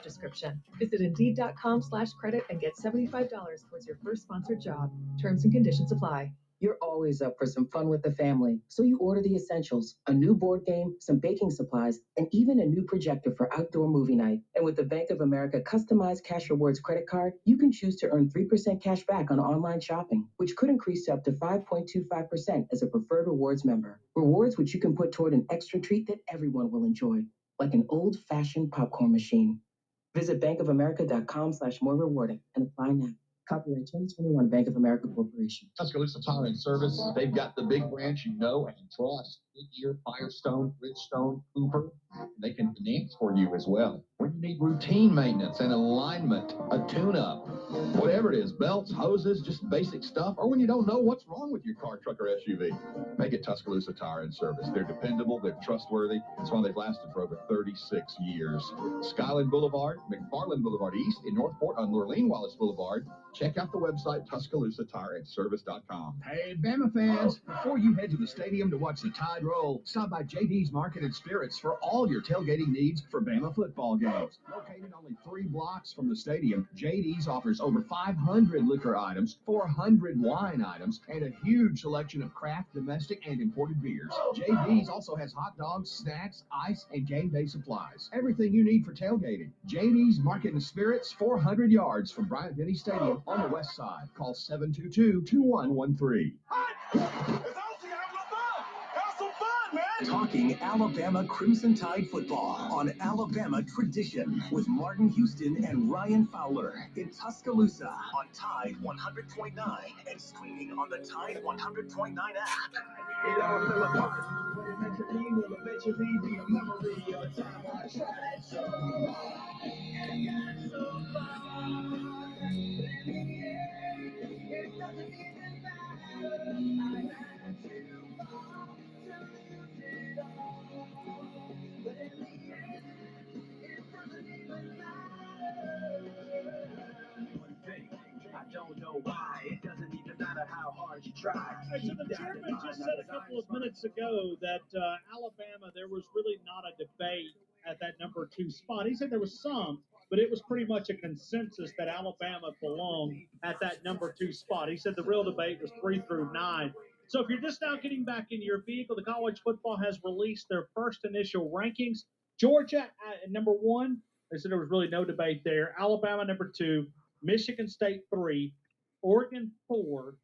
description. Visit Indeed.com/credit and get $75 towards your first sponsored job. Terms and conditions apply. You're always up for some fun with the family, so you order the essentials: a new board game, some baking supplies, and even a new projector for outdoor movie night. And with the Bank of America customized cash rewards credit card, you can choose to earn 3% cash back on online shopping, which could increase to up to 5.25% as a preferred rewards member. Rewards which you can put toward an extra treat that everyone will enjoy, like an old-fashioned popcorn machine. Visit bankofamerica.com/more rewarding and apply now. Copyright 2021 Bank of America Corporation. Tuscaloosa Tire and Service. They've got the big branch you know and trust. Goodyear, Firestone, Bridgestone, Cooper. They can finance for you as well. When you need routine maintenance and alignment, a tune-up, whatever it is, belts, hoses, just basic stuff, or when you don't know what's wrong with your car, truck, or SUV, make it Tuscaloosa Tire and Service. They're dependable, they're trustworthy. That's why they've lasted for over 36 years. Skyland Boulevard, McFarland Boulevard East, in Northport on Lurleen Wallace Boulevard. Check out the website, TuscaloosaTireAndService.com. Hey, Bama fans, before you head to the stadium to watch the Tide roll, stop by JD's Market and Spirits for all your tailgating needs for Bama football games. Located only 3 blocks from the stadium, JD's offers over 500 liquor items, 400 wine items, and a huge selection of craft, domestic, and imported beers. JD's also has hot dogs, snacks, ice, and game day supplies. Everything you need for tailgating. JD's Market and Spirits, 400 yards from Bryant-Denny Stadium on the west side. Call 722-2113. Talking Alabama Crimson Tide football on Alabama Tradition with Martin Houston and Ryan Fowler in Tuscaloosa on Tide 100.9 and streaming on the Tide 100.9 app. It all fell apart. What it meant to be will eventually be a memory of a time I tried so hard and got so far. It doesn't even matter. I had to fall to lose it all. But in the end, it doesn't even matter. One thing, I don't know why. It doesn't even matter how hard you try. All right, so the chairman just said a couple of minutes ago that Alabama, there was really not a debate at that number 2 spot. He said there was some, but it was pretty much a consensus that Alabama belonged at that number 2 spot. He said the real debate was 3 through 9. So if you're just now getting back in your vehicle, the college football has released their first initial rankings. Georgia at number 1. They said there was really no debate there. Alabama number 2, Michigan State 3, Oregon 4,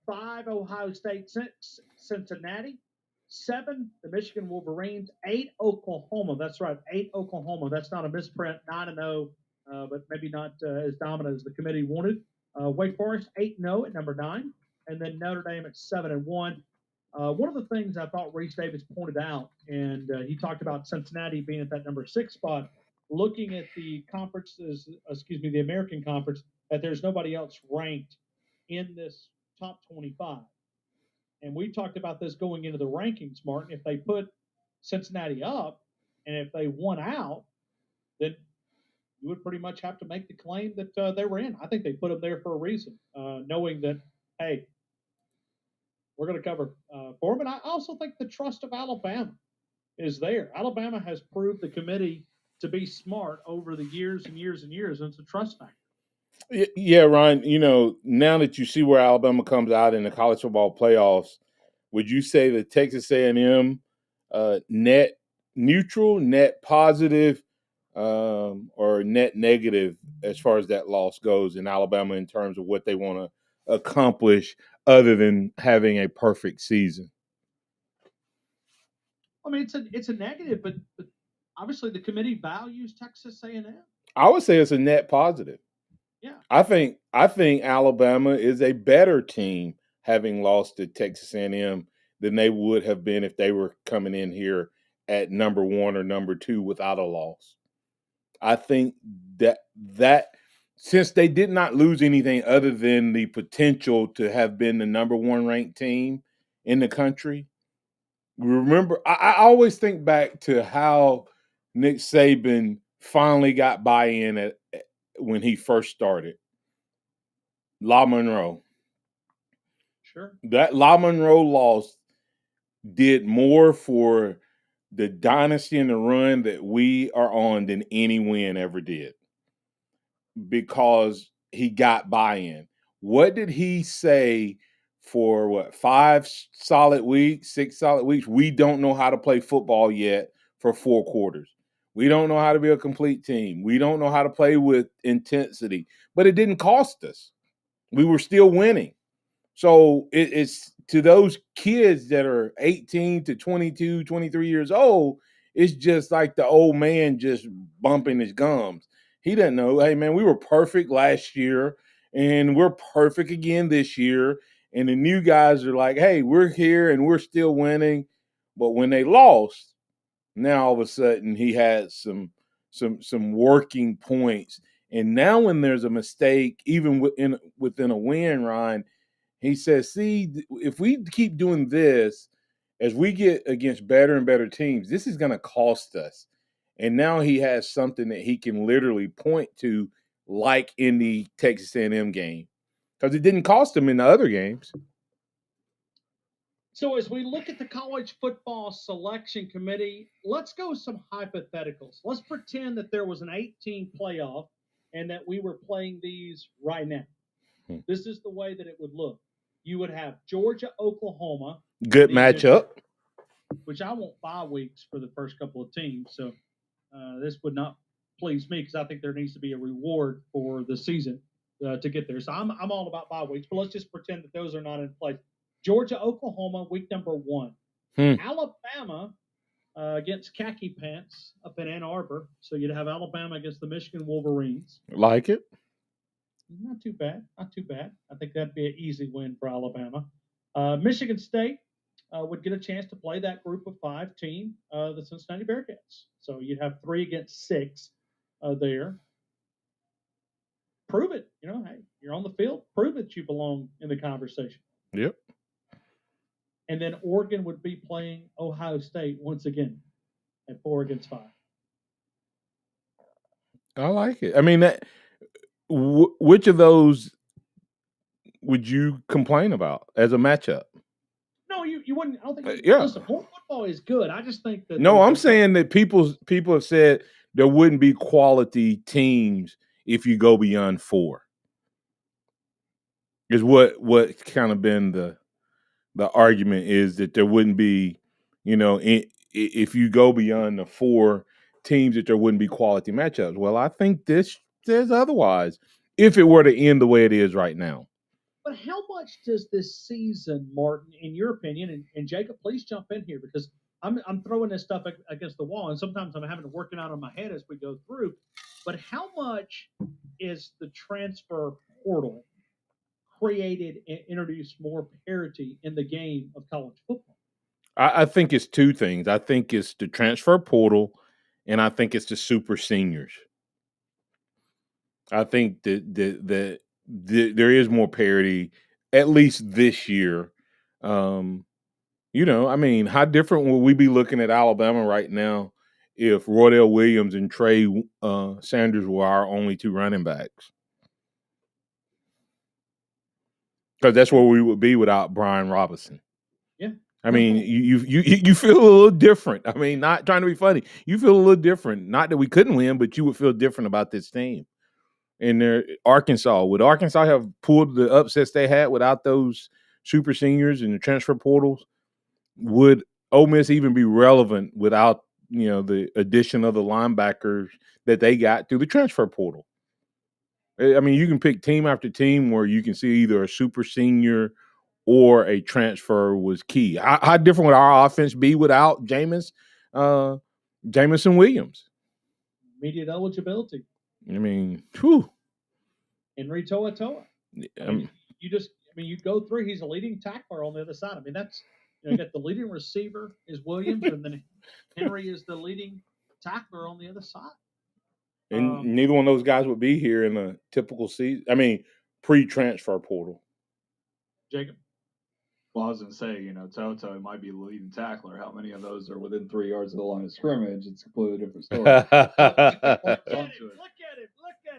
5, Ohio State, 6, Cincinnati, 7, the Michigan Wolverines, 8, Oklahoma. That's right, 8, Oklahoma. That's not a misprint, 9-0, but maybe not as dominant as the committee wanted. Wake Forest, 8-0 at number 9, and then Notre Dame at 7-1. One of the things I thought Reese Davis pointed out, and he talked about Cincinnati being at that number 6 spot, looking at the conferences, the American Conference, that there's nobody else ranked in this top 25. And we talked about this going into the rankings, Martin. If they put Cincinnati up and if they won out, then you would pretty much have to make the claim that they were in. I think they put them there for a reason, knowing that, hey, we're going to cover for them. And I also think the trust of Alabama is there. Alabama has proved the committee to be smart over the years and years and years, and it's a trust factor. Yeah, Ryan, now that you see where Alabama comes out in the college football playoffs, would you say that Texas A&M net neutral, net positive, or net negative as far as that loss goes in Alabama in terms of what they want to accomplish other than having a perfect season? I mean, it's a negative, but obviously the committee values Texas A&M. I would say it's a net positive. Yeah. I think Alabama is a better team having lost to Texas A&M than they would have been if they were coming in here at number 1 or number 2 without a loss. I think that since they did not lose anything other than the potential to have been the number 1 ranked team in the country, remember, I always think back to how Nick Saban finally got buy-in when he first started. La Monroe. Sure. That La Monroe loss did more for the dynasty and the run that we are on than any win ever did. because he got buy-in. What did he say for 5 solid weeks, 6 solid weeks? We don't know how to play football yet for 4 quarters. We don't know how to be a complete team. We don't know how to play with intensity. But it didn't cost us. We were still winning. So it's to those kids that are 18 to 22, 23 years old, it's just like the old man just bumping his gums. He doesn't know, hey, man, we were perfect last year, and we're perfect again this year. And the new guys are like, hey, we're here, and we're still winning. But when they lost, now all of a sudden he had some working points. And now when there's a mistake, even within a win, Ryan, he says, see, if we keep doing this, as we get against better and better teams, this is going to cost us. And now he has something that he can literally point to, like in the Texas A&M game, because it didn't cost him in the other games. So as we look at the college football selection committee, let's go some hypotheticals. Let's pretend that there was an 8-team playoff and that we were playing these right now. This is the way that it would look. You would have Georgia, Oklahoma. Good matchup. Which I want 5 weeks for the first couple of teams. So this would not please me because I think there needs to be a reward for the season to get there. So I'm all about 5 weeks. But let's just pretend that those are not in place. Georgia, Oklahoma, week number 1. Alabama against Khaki Pants up in Ann Arbor. So you'd have Alabama against the Michigan Wolverines. Like it. Not too bad. Not too bad. I think that'd be an easy win for Alabama. Michigan State would get a chance to play that group of 5 team, the Cincinnati Bearcats. So you'd have 3 against 6 there. Prove it. Hey, you're on the field. Prove that you belong in the conversation. Yep. And then Oregon would be playing Ohio State once again at 4 against 5. I like it. I mean, which of those would you complain about as a matchup? No, you wouldn't. I don't think. Yeah. Listen, football is good. I just think that. No, I'm saying that people have said there wouldn't be quality teams if you go beyond 4. Is what kind of been the argument is that there wouldn't be, if you go beyond the 4 teams, that there wouldn't be quality matchups. Well, I think this says otherwise if it were to end the way it is right now. But how much does this season, Martin, in your opinion, and Jacob, please jump in here because I'm throwing this stuff against the wall, and sometimes I'm having to work it out in my head as we go through. But how much is the transfer portal created and introduced more parity in the game of college football? I think it's 2 things. I think it's the transfer portal, and I think it's the super seniors. I think that there is more parity, at least this year. I mean, how different will we be looking at Alabama right now if Roydell Williams and Trey Sanders were our only 2 running backs? Because that's where we would be without Brian Robinson. Yeah. I mean, you feel a little different. I mean, not trying to be funny. You feel a little different. Not that we couldn't win, but you would feel different about this team. And Arkansas, would Arkansas have pulled the upsets they had without those super seniors and the transfer portals? Would Ole Miss even be relevant without the addition of the linebackers that they got through the transfer portal? I mean, you can pick team after team where you can see either a super senior or a transfer was key. How different would our offense be without Jamison Williams? Immediate eligibility. I mean, whew. Henry To'oTo'o. You go through. He's a leading tackler on the other side. I mean, that's you got the leading receiver is Williams, and then Henry is the leading tackler on the other side. And neither one of those guys would be here in a typical season. I mean, pre-transfer portal. Jacob. Well, I was going to say, To'oTo'o might be the leading tackler. How many of those are within 3 yards of the line of scrimmage? It's a completely different story. Look at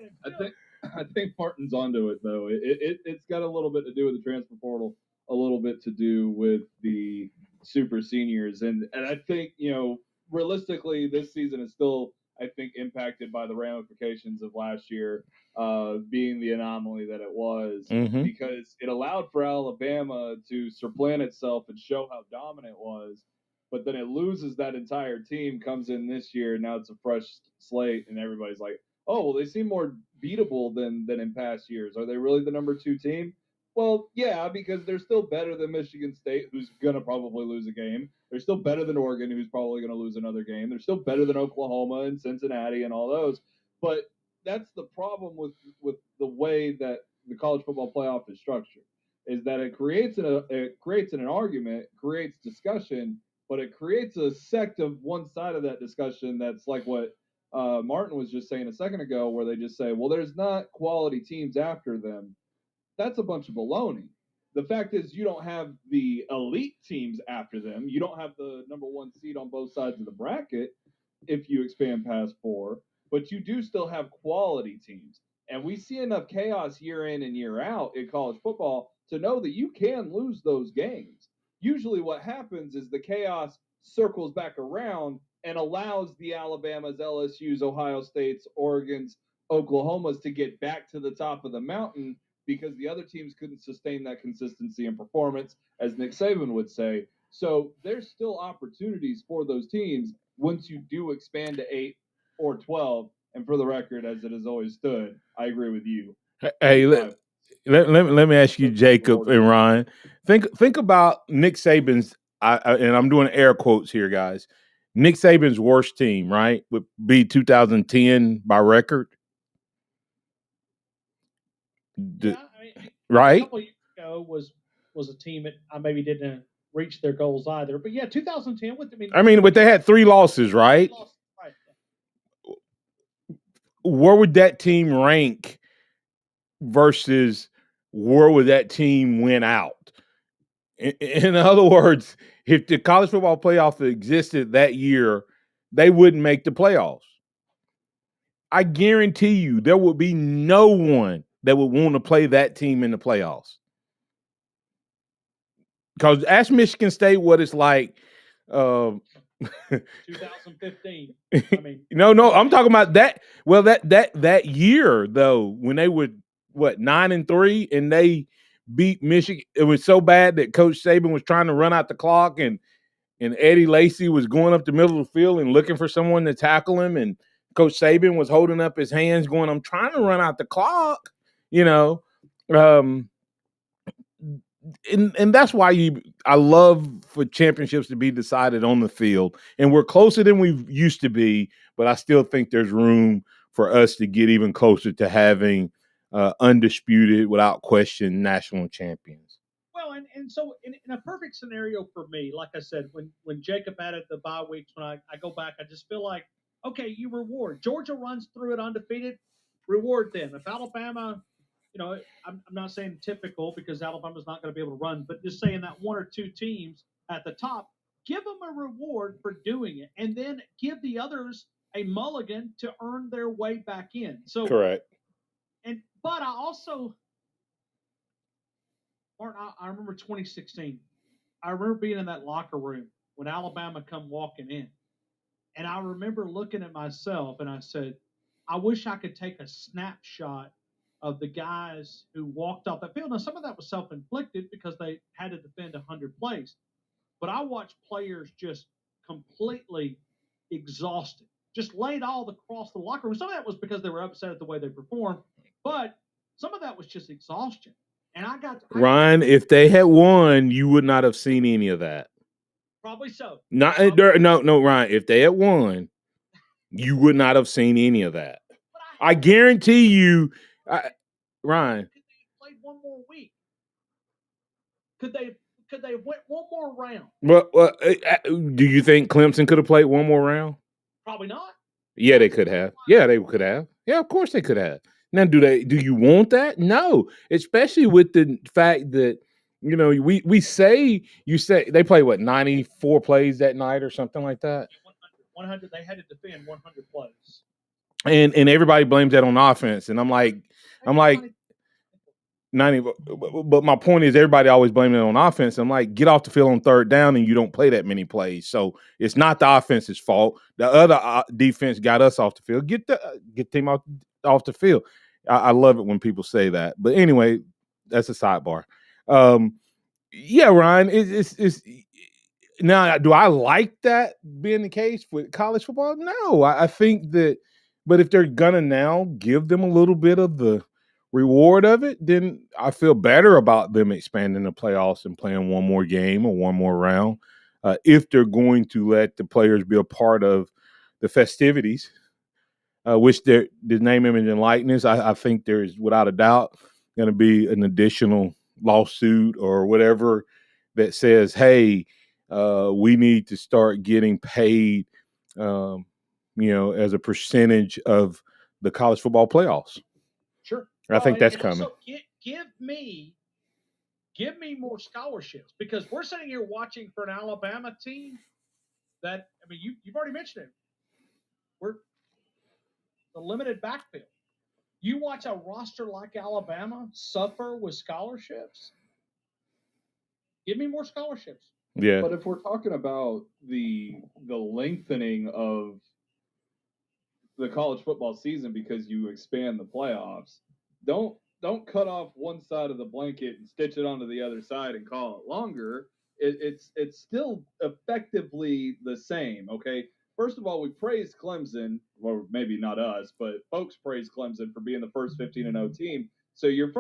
him. I think Martin's onto it, though. It's got a little bit to do with the transfer portal, a little bit to do with the super seniors. And I think, realistically, this season is still I think impacted by the ramifications of last year being the anomaly that it was, Mm-hmm. because it allowed for Alabama to supplant itself and show how dominant it was, but then it loses that entire team, comes in this year, now it's a fresh slate, and everybody's like, oh, well, they seem more beatable than in past years. Are they really the number 2 team? Well, yeah, because they're still better than Michigan State, who's going to probably lose a game. They're still better than Oregon, who's probably going to lose another game. They're still better than Oklahoma and Cincinnati and all those. But that's the problem with the way that the college football playoff is structured, is that it creates an argument, creates discussion, but it creates a sect of one side of that discussion that's like what Martin was just saying a second ago, where they just say, well, there's not quality teams after them. That's a bunch of baloney. The fact is, you don't have the elite teams after them. You don't have the number 1 seed on both sides of the bracket if you expand past 4, but you do still have quality teams. And we see enough chaos year in and year out in college football to know that you can lose those games. Usually what happens is the chaos circles back around and allows the Alabamas, LSUs, Ohio States, Oregons, Oklahomas to get back to the top of the mountain, because the other teams couldn't sustain that consistency and performance, as Nick Saban would say. So there's still opportunities for those teams once you do expand to 8 or 12. And for the record, as it has always stood, I agree with you. Hey, let me ask you, Jacob and Ryan. Think about Nick Saban's, and I'm doing air quotes here, guys. Nick Saban's worst team, right, would be 2010 by record. Yeah, I mean, right? A couple of years ago was a team that I maybe didn't reach their goals either. But yeah, 2010. But they had 3 losses, right? Right. Where would that team rank versus where would that team win out? In other words, if the college football playoff existed that year, they wouldn't make the playoffs. I guarantee you there would be no one that would want to play that team in the playoffs. Because ask Michigan State what it's like. 2015. I mean, no, I'm talking about that. Well, that year though, when they were 9-3 and they beat Michigan, it was so bad that Coach Saban was trying to run out the clock, and Eddie Lacy was going up the middle of the field and looking for someone to tackle him, and Coach Saban was holding up his hands, going, "I'm trying to run out the clock," And that's why I love for championships to be decided on the field, and we're closer than we used to be, but I still think there's room for us to get even closer to having undisputed, without question, national champions. Well, and so in a perfect scenario for me, like I said, when Jacob added the bye weeks, when I go back, I just feel like, okay, you reward. Georgia runs through it undefeated, reward them. If Alabama, I'm not saying typical, because Alabama's not going to be able to run, but just saying that 1 or 2 teams at the top, give them a reward for doing it, and then give the others a mulligan to earn their way back in. So correct. But I also, Martin, I remember 2016. I remember being in that locker room when Alabama come walking in, and I remember looking at myself and I said, I wish I could take a snapshot of the guys who walked off that field. Now, some of that was self-inflicted because they had to defend 100 plays. But I watched players just completely exhausted, just laid all across the locker room. Some of that was because they were upset at the way they performed, but some of that was just exhaustion. And Ryan, if they had won, you would not have seen any of that. Probably so. No, Ryan, if they had won, you would not have seen any of that. I guarantee you, Ryan. Could they have played one more week? Could they have went one more round? Well, do you think Clemson could have played one more round? Probably not. Yeah, they could have. Yeah, they could have. Yeah, of course they could have. Now, do you want that? No, especially with the fact that, we say, they play 94 plays that night or something like that. 100. They had to defend 100 plays. And everybody blames that on offense, and I'm like, but my point is everybody always blaming it on offense. I'm like, get off the field on third down and you don't play that many plays. So it's not the offense's fault. The other defense got us off the field. Get the team off the field. I love it when people say that. But anyway, that's a sidebar. Yeah, Ryan, it's now, do I like that being the case with college football? No, I think that, but if they're gonna now give them a little bit of the reward of it, then I feel better about them expanding the playoffs and playing one more game or one more round. If they're going to let the players be a part of the festivities, which the name, image, and likeness, I think there's without a doubt going to be an additional lawsuit or whatever that says, hey, we need to start getting paid, as a percentage of the college football playoffs. Sure. I think that's coming. Also, give me more scholarships, because we're sitting here watching for an Alabama team that, I mean, you've already mentioned it. We're the limited backfield. You watch a roster like Alabama suffer with scholarships. Give me more scholarships. Yeah. But if we're talking about the lengthening of the college football season because you expand the playoffs, don't cut off one side of the blanket and stitch it onto the other side and call it longer. It's still effectively the same. Okay. First of all, we praised Clemson, or maybe not us, but folks praised Clemson for being the first 15-0 team. So you're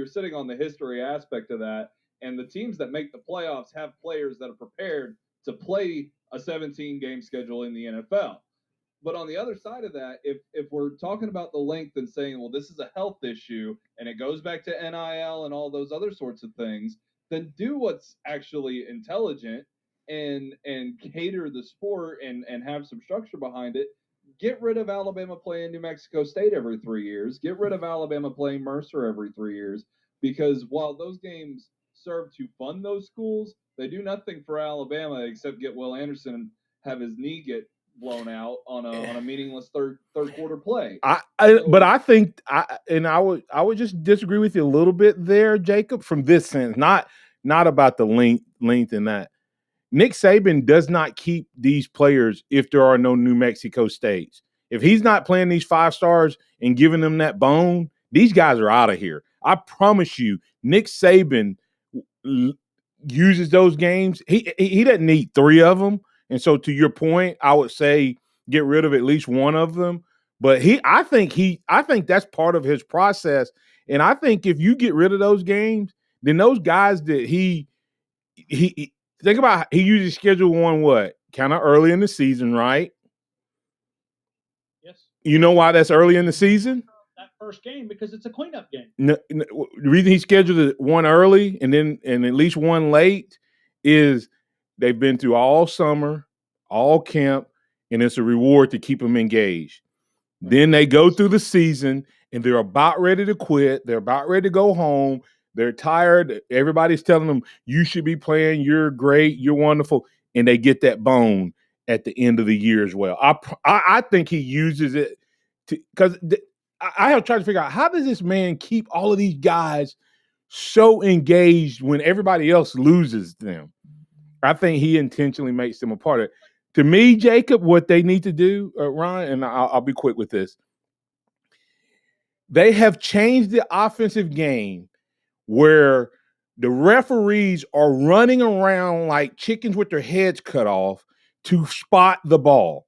sitting on the history aspect of that, and the teams that make the playoffs have players that are prepared to play a 17-game schedule in the NFL. But on the other side of that, if we're talking about the length and saying, well, this is a health issue and it goes back to NIL and all those other sorts of things, then do what's actually intelligent and cater the sport and have some structure behind it. Get rid of Alabama playing New Mexico State every 3 years. Get rid of Alabama playing Mercer every 3 years, because while those games serve to fund those schools, they do nothing for Alabama except get Will Anderson and have his knee get blown out on a meaningless third quarter play. But I think I would just disagree with you a little bit there, Jacob, from this sense, not about the length and that. Nick Saban does not keep these players if there are no New Mexico States. If he's not playing these 5 stars and giving them that bone, these guys are out of here. I promise you, Nick Saban uses those games. He doesn't need 3 of them. And so to your point, I would say get rid of at least one of them. But I think that's part of his process. And I think if you get rid of those games, then those guys that he think about, he usually schedule one kind of early in the season, right? Yes. You know why that's early in the season? That first game, because it's a cleanup game. No, the reason he scheduled one early and at least one late is they've been through all summer, all camp, and it's a reward to keep them engaged. Then they go through the season and they're about ready to quit. They're about ready to go home. They're tired. Everybody's telling them, you should be playing. You're great. You're wonderful. And they get that bone at the end of the year as well. I think he uses it because I have tried to figure out, how does this man keep all of these guys so engaged when everybody else loses them? I think he intentionally makes them a part of it. To me, Jacob, what they need to do, Ryan, and I'll be quick with this. They have changed the offensive game where the referees are running around like chickens with their heads cut off to spot the ball,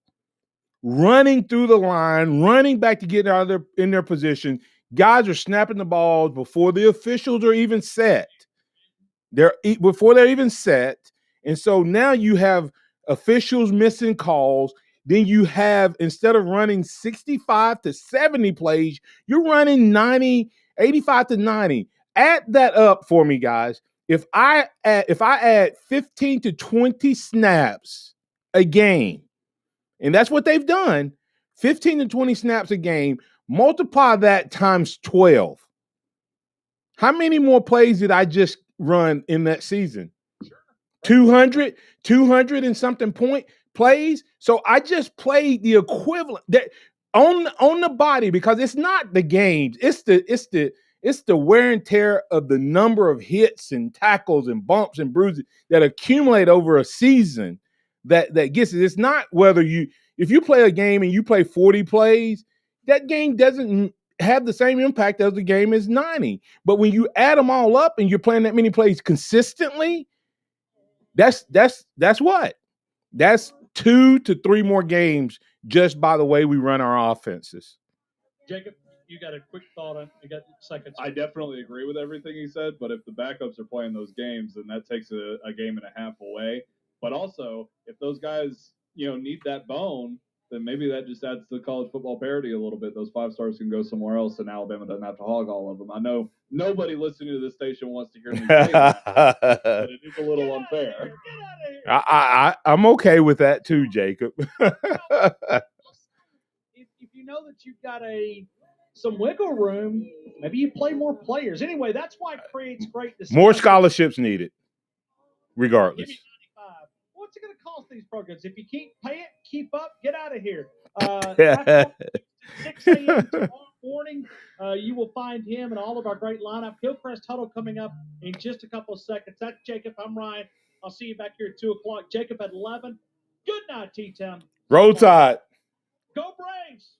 running through the line, running back to get out of in their position. Guys are snapping the balls before the officials are even set. Before they're even set. And so now you have officials missing calls. Then you have, instead of running 65 to 70 plays, you're running 85 to 90. Add that up for me, guys. If I add 15 to 20 snaps a game, and that's what they've done, 15 to 20 snaps a game, multiply that times 12. How many more plays did I just run in that season? 200 and something point plays. So I just played the equivalent that on the body, because it's not the games, it's It's the wear and tear of the number of hits and tackles and bumps and bruises that accumulate over a season that gets it. It's not whether if you play a game and you play 40 plays, that game doesn't have the same impact as the game is 90. But when you add them all up and you're playing that many plays consistently, that's what? That's 2 to 3 more games just by the way we run our offenses. Jacob, you got a quick thought on? You got seconds. I definitely agree with everything he said, but if the backups are playing those games, then that takes a game and a half away. But also, if those guys, need that bone, then maybe that just adds to the college football parity a little bit. Those 5 stars can go somewhere else, and Alabama doesn't have to hog all of them. I know nobody listening to this station wants to hear me say that, but it is a little unfair. Get out of here. I'm okay with that too, Jacob. If you know that you've got some wiggle room, maybe you play more players. Anyway, that's why it creates great discussion. More scholarships needed, regardless. Give me 95. What's it going to cost these programs? If you can't pay it, keep up, get out of here. 6 a.m. tomorrow morning, you will find him and all of our great lineup. Hillcrest Huddle coming up in just a couple of seconds. That's Jacob. I'm Ryan. I'll see you back here at 2 o'clock. Jacob at 11. Good night, T-Town. Roll Tide. Go Braves.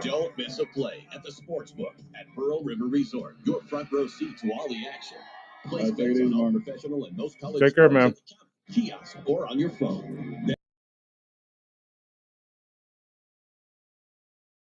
Don't miss a play at the Sportsbook at Pearl River Resort. Your front row seat to all the action. Place bets on all professional and most college Take care, sports man. at the counter, kiosk, or on your phone.